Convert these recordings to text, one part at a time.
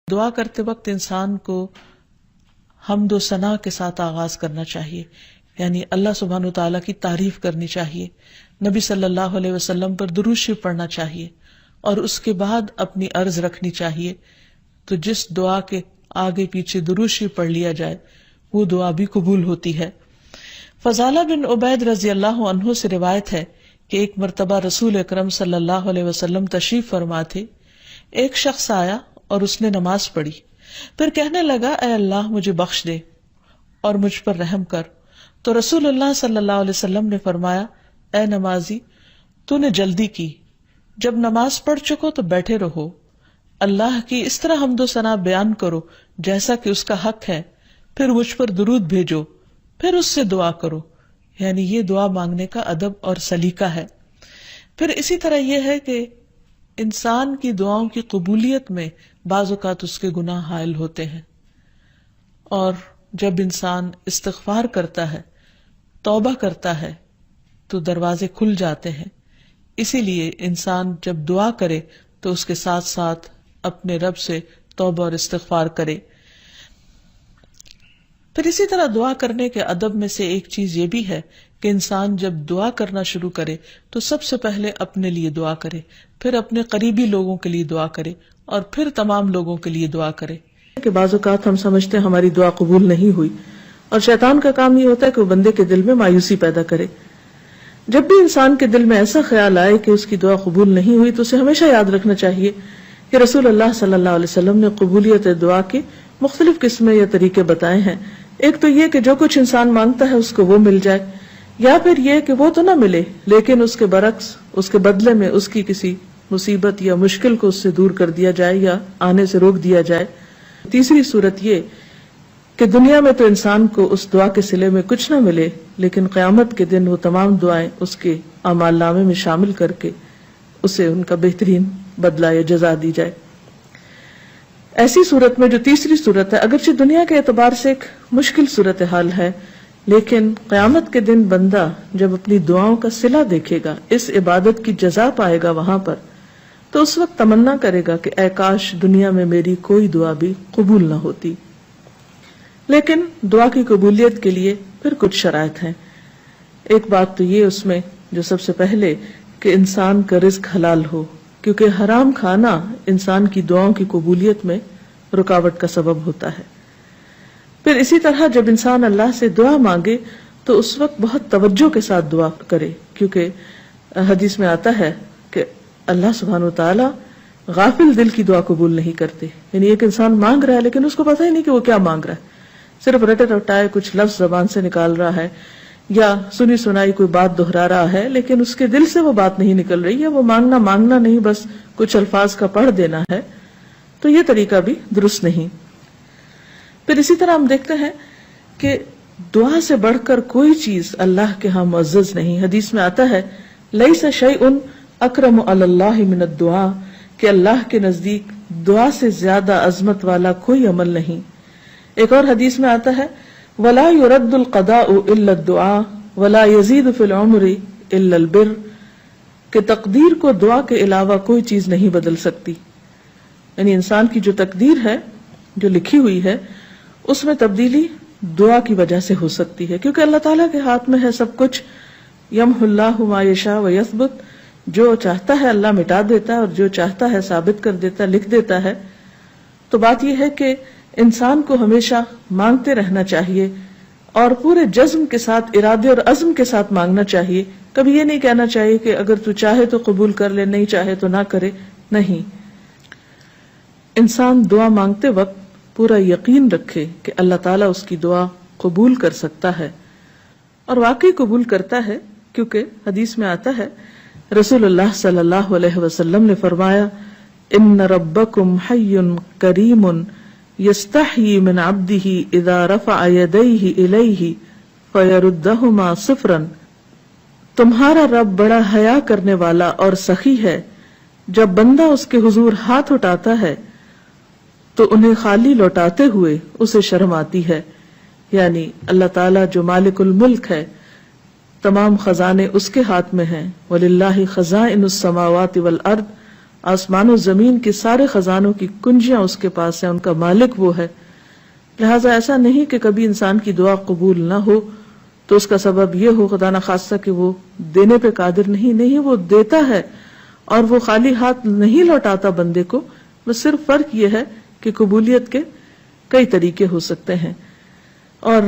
دعا کرتے وقت انسان کو حمد و ثنا کے ساتھ آغاز کرنا چاہیے، یعنی اللہ سبحانہ وتعالیٰ کی تعریف کرنی چاہیے، نبی صلی اللہ علیہ وسلم پر درود شریف پڑھنا چاہیے، اور اس کے بعد اپنی عرض رکھنی چاہیے۔ تو جس دعا کے آگے پیچھے درود شریف پڑھ لیا جائے وہ دعا بھی قبول ہوتی ہے۔ فضالہ بن عبید رضی اللہ عنہ سے روایت ہے کہ ایک مرتبہ رسول اکرم صلی اللہ علیہ وسلم تشریف فرما تھے، ایک شخص آیا اور اس نے نماز پڑھی، پھر کہنے لگا اے اللہ مجھے بخش دے اور مجھ پر رحم کر۔ تو رسول اللہ صلی اللہ علیہ وسلم نے فرمایا اے نمازی تو نے جلدی کی، جب نماز پڑھ چکو تو بیٹھے رہو، اللہ کی اس طرح حمد و ثنا بیان کرو جیسا کہ اس کا حق ہے، پھر مجھ پر درود بھیجو، پھر اس سے دعا کرو، یعنی یہ دعا مانگنے کا ادب اور سلیقہ ہے۔ پھر اسی طرح یہ ہے کہ انسان کی دعاؤں کی قبولیت میں بعض اوقات اس کے گناہ حائل ہوتے ہیں، اور جب انسان استغفار کرتا ہے، توبہ کرتا ہے تو دروازے کھل جاتے ہیں۔ اسی لیے انسان جب دعا کرے تو اس کے ساتھ ساتھ اپنے رب سے توبہ اور استغفار کرے۔ پھر اسی طرح دعا کرنے کے ادب میں سے ایک چیز یہ بھی ہے کہ انسان جب دعا کرنا شروع کرے تو سب سے پہلے اپنے لیے دعا کرے، پھر اپنے قریبی لوگوں کے لیے دعا کرے، اور پھر تمام لوگوں کے لیے دعا کرے۔ کہ بعض اوقات ہم سمجھتے ہیں ہماری دعا قبول نہیں ہوئی، اور شیطان کا کام یہ ہوتا ہے کہ وہ بندے کے دل میں مایوسی پیدا کرے۔ جب بھی انسان کے دل میں ایسا خیال آئے کہ اس کی دعا قبول نہیں ہوئی تو اسے ہمیشہ یاد رکھنا چاہیے کہ رسول اللہ صلی اللہ علیہ وسلم نے قبولیت دعا کے مختلف قسمیں یا طریقے بتائے ہیں۔ ایک تو یہ کہ جو کچھ انسان مانگتا ہے اس کو وہ مل جائے، یا پھر یہ کہ وہ تو نہ ملے لیکن اس کے برعکس اس کے بدلے میں اس کی کسی مصیبت یا مشکل کو اس سے دور کر دیا جائے یا آنے سے روک دیا جائے۔ تیسری صورت یہ کہ دنیا میں تو انسان کو اس دعا کے صلے میں کچھ نہ ملے، لیکن قیامت کے دن وہ تمام دعائیں اس کے اعمال نامے میں شامل کر کے اسے ان کا بہترین بدلہ یا جزا دی جائے۔ ایسی صورت میں جو تیسری صورت ہے، اگرچہ دنیا کے اعتبار سے ایک مشکل صورتحال ہے، لیکن قیامت کے دن بندہ جب اپنی دعاؤں کا صلہ دیکھے گا، اس عبادت کی جزا پائے گا وہاں پر، تو اس وقت تمنا کرے گا کہ اے کاش دنیا میں میری کوئی دعا بھی قبول نہ ہوتی۔ لیکن دعا کی قبولیت کے لیے پھر کچھ شرائط ہیں۔ ایک بات تو یہ اس میں جو سب سے پہلے کہ انسان کا رزق حلال ہو، کیونکہ حرام کھانا انسان کی دعاؤں کی قبولیت میں رکاوٹ کا سبب ہوتا ہے۔ پھر اسی طرح جب انسان اللہ سے دعا مانگے تو اس وقت بہت توجہ کے ساتھ دعا کرے، کیونکہ حدیث میں آتا ہے کہ اللہ سبحانہ وتعالی غافل دل کی دعا قبول نہیں کرتے، یعنی ایک انسان مانگ رہا ہے لیکن اس کو پتہ ہی نہیں کہ وہ کیا مانگ رہا ہے، صرف رٹے رٹائے کچھ لفظ زبان سے نکال رہا ہے، یا سنی سنائی کوئی بات دہرا رہا ہے لیکن اس کے دل سے وہ بات نہیں نکل رہی، یا وہ مانگنا نہیں، بس کچھ الفاظ کا پڑھ دینا ہے، تو یہ طریقہ بھی درست نہیں۔ پھر اسی طرح ہم دیکھتے ہیں کہ دعا سے بڑھ کر کوئی چیز اللہ کے ہاں معزز نہیں۔ حدیث میں آتا ہے لیس شیء اکرم علی اللہ من الدعاء، کہ اللہ کے نزدیک دعا سے زیادہ عظمت والا کوئی عمل نہیں۔ ایک اور حدیث میں آتا ہے ولا يرد القضاء الا الدعاء ولا يزيد في العمر الا البر، کہ تقدیر کو دعا کے علاوہ کوئی چیز نہیں بدل سکتی، یعنی انسان کی جو تقدیر ہے، جو لکھی ہوئی ہے، اس میں تبدیلی دعا کی وجہ سے ہو سکتی ہے، کیونکہ اللہ تعالیٰ کے ہاتھ میں ہے سب کچھ۔ یمحو اللہ ما یشاء ویثبت، جو چاہتا ہے اللہ مٹا دیتا ہے اور جو چاہتا ہے ثابت کر دیتا ہے، لکھ دیتا ہے۔ تو بات یہ ہے کہ انسان کو ہمیشہ مانگتے رہنا چاہیے، اور پورے جزم کے ساتھ، ارادے اور عزم کے ساتھ مانگنا چاہیے۔ کبھی یہ نہیں کہنا چاہیے کہ اگر تو چاہے تو قبول کر لے، نہیں چاہے تو نہ کرے، نہیں۔ انسان دعا مانگتے وقت پورا یقین رکھے کہ اللہ تعالیٰ اس کی دعا قبول کر سکتا ہے، اور واقعی قبول کرتا ہے، کیونکہ حدیث میں آتا ہے رسول اللہ صلی اللہ علیہ وسلم نے فرمایا ان ربکم حی کریم یستحیی من عبدہ اذا رفع یدیہ الیہ فیردہما صفرا، تمہارا رب بڑا حیا کرنے والا اور سخی ہے، جب بندہ اس کے حضور ہاتھ اٹھاتا ہے تو انہیں خالی لوٹاتے ہوئے اسے شرم آتی ہے۔ یعنی اللہ تعالیٰ جو مالک الملک ہے، تمام خزانے اس کے ہاتھ میں ہیں، وَلِلَّهِ خَزَائِنُ السَّمَاوَاتِ وَالْأَرْضِ، آسمان و زمین کے سارے خزانوں کی کنجیاں اس کے پاس ہیں، ان کا مالک وہ ہے. لہٰذا ایسا نہیں کہ کبھی انسان کی دعا قبول نہ ہو تو اس کا سبب یہ ہو خدا نہ خواستہ کہ وہ دینے پہ قادر نہیں، وہ دیتا ہے اور وہ خالی ہاتھ نہیں لوٹاتا بندے کو. بس صرف فرق یہ ہے کہ قبولیت کے کئی طریقے ہو سکتے ہیں، اور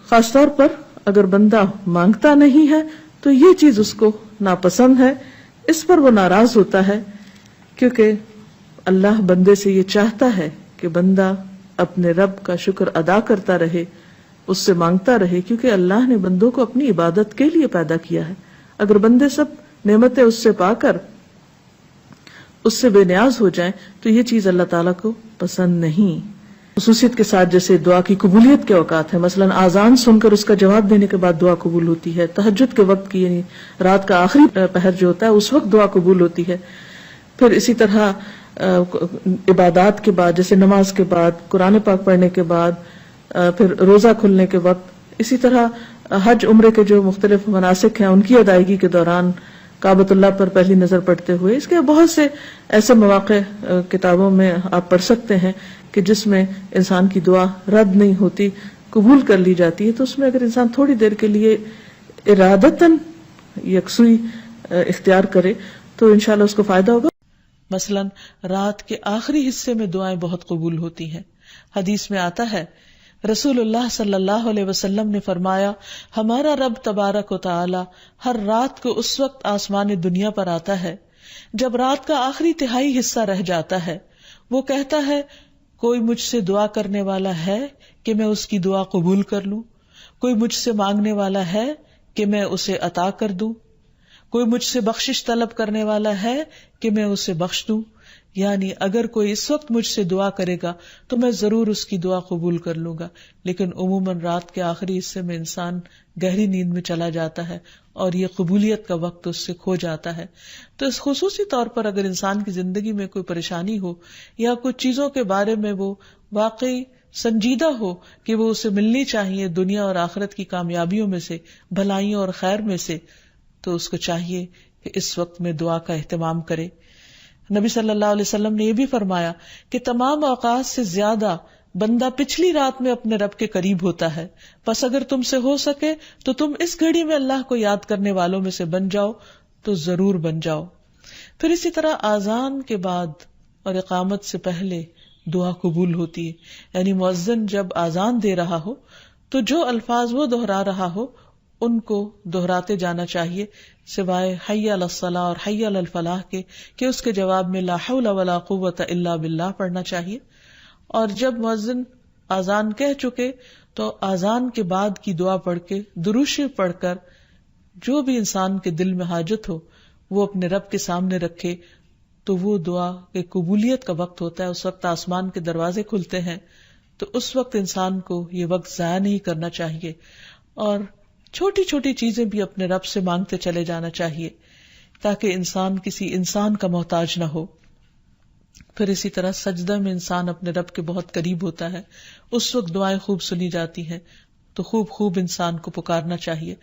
خاص طور پر اگر بندہ مانگتا نہیں ہے تو یہ چیز اس کو ناپسند ہے، اس پر وہ ناراض ہوتا ہے، کیونکہ اللہ بندے سے یہ چاہتا ہے کہ بندہ اپنے رب کا شکر ادا کرتا رہے، اس سے مانگتا رہے، کیونکہ اللہ نے بندوں کو اپنی عبادت کے لیے پیدا کیا ہے. اگر بندے سب نعمتیں اس سے پا کر اس سے بے نیاز ہو جائیں تو یہ چیز اللہ تعالیٰ کو پسند نہیں. خصوصیت کے ساتھ جیسے دعا کی قبولیت کے اوقات ہیں، مثلا آذان سن کر اس کا جواب دینے کے بعد دعا قبول ہوتی ہے. تہجد کے وقت کی، یعنی رات کا آخری پہر جو ہوتا ہے اس وقت دعا قبول ہوتی ہے. پھر اسی طرح عبادات کے بعد، جیسے نماز کے بعد، قرآن پاک پڑھنے کے بعد، پھر روزہ کھلنے کے وقت، اسی طرح حج عمرے کے جو مختلف مناسک ہیں ان کی ادائیگی کے دوران، کعبۃ اللہ پر پہلی نظر پڑتے ہوئے. اس کے بہت سے ایسے مواقع کتابوں میں آپ پڑھ سکتے ہیں کہ جس میں انسان کی دعا رد نہیں ہوتی، قبول کر لی جاتی ہے. تو اس میں اگر انسان تھوڑی دیر کے لیے ارادتاً یکسوئی اختیار کرے تو انشاءاللہ اس کو فائدہ ہوگا. مثلا رات کے آخری حصے میں دعائیں بہت قبول ہوتی ہیں. حدیث میں آتا ہے رسول اللہ صلی اللہ علیہ وسلم نے فرمایا، ہمارا رب تبارک و تعالی ہر رات کو اس وقت آسمان دنیا پر آتا ہے جب رات کا آخری تہائی حصہ رہ جاتا ہے. وہ کہتا ہے، کوئی مجھ سے دعا کرنے والا ہے کہ میں اس کی دعا قبول کر لوں؟ کوئی مجھ سے مانگنے والا ہے کہ میں اسے عطا کر دوں؟ کوئی مجھ سے بخشش طلب کرنے والا ہے کہ میں اسے بخش دوں؟ یعنی اگر کوئی اس وقت مجھ سے دعا کرے گا تو میں ضرور اس کی دعا قبول کر لوں گا. لیکن عموماً رات کے آخری حصے میں انسان گہری نیند میں چلا جاتا ہے اور یہ قبولیت کا وقت اس سے کھو جاتا ہے. تو اس خصوصی طور پر اگر انسان کی زندگی میں کوئی پریشانی ہو یا کچھ چیزوں کے بارے میں وہ واقعی سنجیدہ ہو کہ وہ اسے ملنی چاہیے دنیا اور آخرت کی کامیابیوں میں سے، بھلائیوں اور خیر میں سے، تو اس کو چاہیے کہ اس وقت میں دعا کا اہتمام کرے. نبی صلی اللہ علیہ وسلم نے یہ بھی فرمایا کہ تمام اوقات سے زیادہ بندہ پچھلی رات میں اپنے رب کے قریب ہوتا ہے، پس اگر تم سے ہو سکے تو تم اس گھڑی میں اللہ کو یاد کرنے والوں میں سے بن جاؤ تو ضرور بن جاؤ. پھر اسی طرح آذان کے بعد اور اقامت سے پہلے دعا قبول ہوتی ہے. یعنی مؤذن جب آذان دے رہا ہو تو جو الفاظ وہ دہرا رہا ہو ان کو دہراتے جانا چاہیے، سوائے حی علی الصلاح اور حی علی الفلاح کے، کہ اس کے جواب میں لا حول ولا قوت الا باللہ پڑھنا چاہیے. اور جب مؤذن آذان کہہ چکے تو آذان کے بعد کی دعا پڑھ کے، درود شریف پڑھ کر، جو بھی انسان کے دل میں حاجت ہو وہ اپنے رب کے سامنے رکھے. تو وہ دعا کے قبولیت کا وقت ہوتا ہے، اس وقت آسمان کے دروازے کھلتے ہیں. تو اس وقت انسان کو یہ وقت ضائع نہیں کرنا چاہیے اور چھوٹی چھوٹی چیزیں بھی اپنے رب سے مانگتے چلے جانا چاہیے تاکہ انسان کسی انسان کا محتاج نہ ہو. پھر اسی طرح سجدہ میں انسان اپنے رب کے بہت قریب ہوتا ہے، اس وقت دعائیں خوب سنی جاتی ہیں، تو خوب انسان کو پکارنا چاہیے.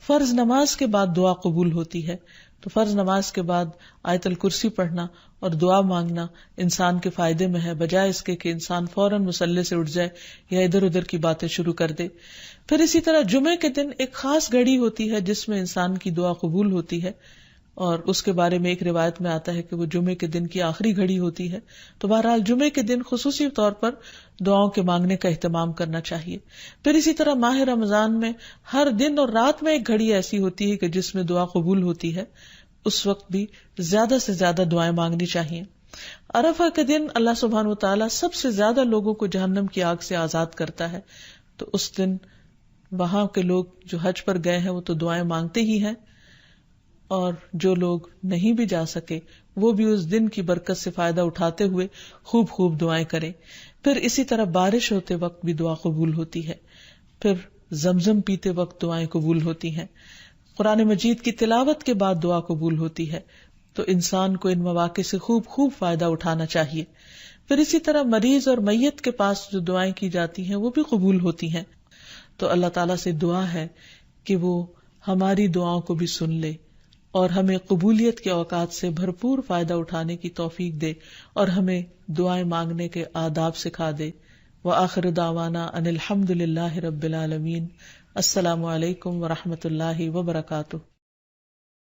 فرض نماز کے بعد دعا قبول ہوتی ہے، تو فرض نماز کے بعد آیت الکرسی پڑھنا اور دعا مانگنا انسان کے فائدے میں ہے، بجائے اس کے کہ انسان فوراً مصلی سے اٹھ جائے یا ادھر ادھر کی باتیں شروع کر دے. پھر اسی طرح جمعے کے دن ایک خاص گھڑی ہوتی ہے جس میں انسان کی دعا قبول ہوتی ہے، اور اس کے بارے میں ایک روایت میں آتا ہے کہ وہ جمعے کے دن کی آخری گھڑی ہوتی ہے. تو بہرحال جمعے کے دن خصوصی طور پر دعاؤں کے مانگنے کا اہتمام کرنا چاہیے. پھر اسی طرح ماہ رمضان میں ہر دن اور رات میں ایک گھڑی ایسی ہوتی ہے کہ جس میں دعا قبول ہوتی ہے، اس وقت بھی زیادہ سے زیادہ دعائیں مانگنی چاہیے. عرفہ کے دن اللہ سبحانہ وتعالی سب سے زیادہ لوگوں کو جہنم کی آگ سے آزاد کرتا ہے، تو اس دن وہاں کے لوگ جو حج پر گئے ہیں وہ تو دعائیں مانگتے ہی ہیں، اور جو لوگ نہیں بھی جا سکے وہ بھی اس دن کی برکت سے فائدہ اٹھاتے ہوئے خوب دعائیں کریں. پھر اسی طرح بارش ہوتے وقت بھی دعا قبول ہوتی ہے. پھر زمزم پیتے وقت دعائیں قبول ہوتی ہیں. قرآن مجید کی تلاوت کے بعد دعا قبول ہوتی ہے. تو انسان کو ان مواقع سے خوب فائدہ اٹھانا چاہیے. پھر اسی طرح مریض اور میت کے پاس جو دعائیں کی جاتی ہیں وہ بھی قبول ہوتی ہیں. تو اللہ تعالیٰ سے دعا ہے کہ وہ ہماری دعاؤں کو بھی سن لے اور ہمیں قبولیت کے اوقات سے بھرپور فائدہ اٹھانے کی توفیق دے اور ہمیں دعائیں مانگنے کے آداب سکھا دے. وآخر دعوانا ان الحمد للہ رب العالمین. السلام علیکم ورحمۃ اللہ وبرکاتہ.